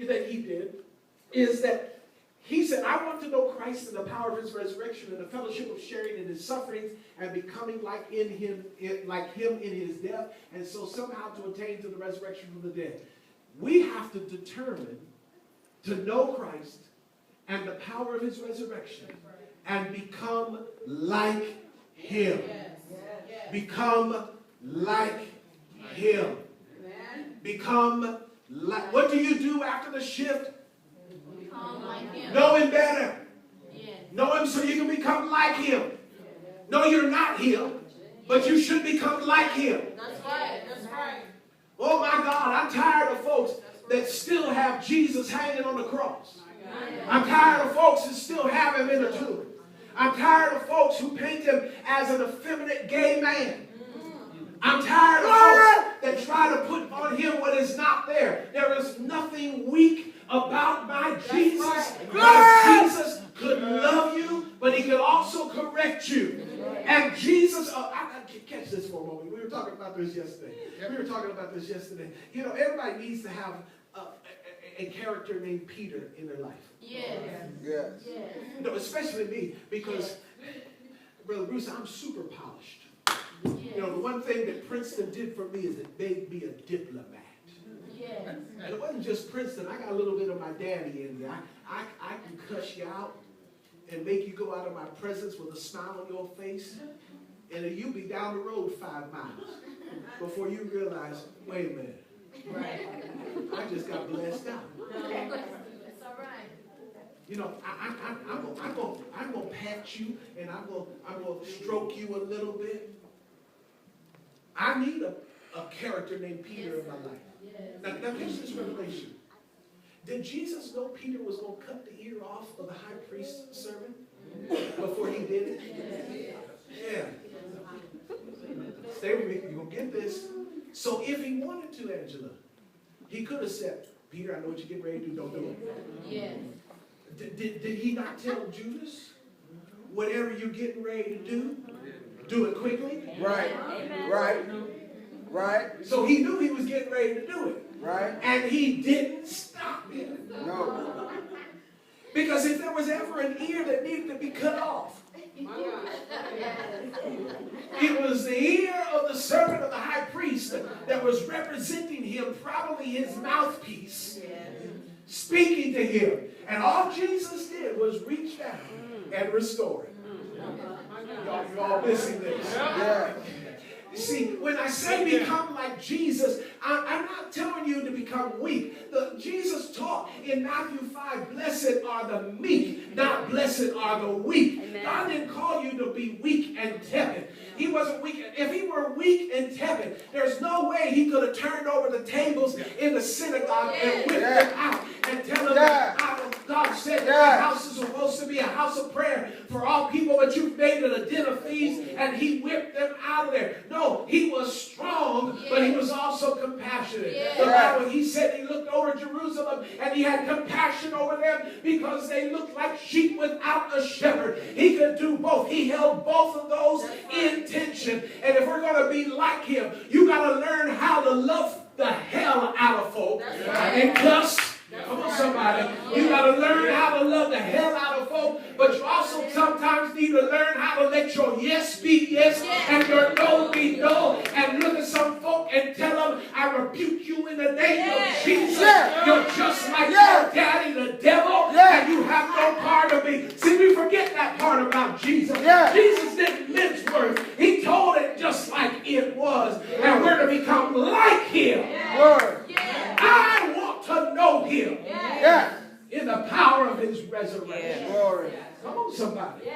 that he did is that he said, I want to know Christ and the power of his resurrection and the fellowship of sharing in his sufferings and becoming like him in his death, and so somehow to attain to the resurrection from the dead. We have to determine to know Christ and the power of his resurrection and become like him. Become like him. Become like. What do you do after the shift? Like him. Know him better. Yes. Know him so you can become like him. No, you're not him, but you should become like him. That's right. That's right. Oh my God, I'm tired of folks that still have Jesus hanging on the cross. I'm tired of folks that still have him in the tomb. I'm tired of folks who paint him as an effeminate gay man. I'm tired of folks that try to put on him what is not there. There is nothing weak about my Jesus. My Jesus could love you, but he could also correct you. And Jesus, I catch this for a moment. We were talking about this yesterday. You know, everybody needs to have a character named Peter in their life. Yes. Yes. You know, especially me, because, Brother Bruce, I'm super polished. You know, the one thing that Princeton did for me is it made me a diplomat. Yes. And it wasn't just Princeton. I got a little bit of my daddy in me. I can cuss you out and make you go out of my presence with a smile on your face, and then you'll be down the road 5 miles before you realize, wait a minute. Right. I just got blessed out. No, that's all right. You know, I'm gonna pat you and I'm gonna stroke you a little bit. I need a character named Peter in my life. Yes. Now here's this revelation. Did Jesus know Peter was going to cut the ear off of the high priest's servant before he did it? Yeah. Stay with me. You're going to get this. So if he wanted to, Angela, he could have said, Peter, I know what you're getting ready to do. Don't do it. Yes. Did he not tell Judas, whatever you're getting ready to do it quickly? Right. Amen. Right. So he knew he was getting ready to do it. Right. And he didn't stop him. No. Because if there was ever an ear that needed to be cut off, it was the ear of the servant of the high priest that was representing him, probably his mouthpiece, speaking to him. And all Jesus did was reach down and restore it. You're all missing this. Yeah. See, when I say become like Jesus, I'm not telling you to become weak. Jesus taught in Matthew 5, blessed are the meek, not blessed are the weak. Amen. God didn't call you to be weak and tepid. He wasn't weak. If he were weak and tepid, there's no way he could have turned over the tables in the synagogue and whipped them out and tell them that God said that the house is supposed to be a house of prayer for all people, but you've made it a den of thieves, and he whipped them out of there. No, he was strong, but he was also compassionate. The Bible, he said he looked over Jerusalem and he had compassion over them because they looked like sheep without a shepherd. He could do both. He held both of those in tension. And if we're going to be like him, you got to learn how to love the hell out of folk and cuss. Come on, somebody. You got to learn how to love the hell out of folk, but you also sometimes need to learn how to let your yes be yes and your no be no, and look at some folk and tell them, I rebuke you in the name of Jesus. You're just like your daddy, the devil, and you have no part of me. See, we forget that part about Jesus. Jesus didn't mince words. He told it just like it was, and we're to become like him. I want to know him in the power of his resurrection. Come on, somebody.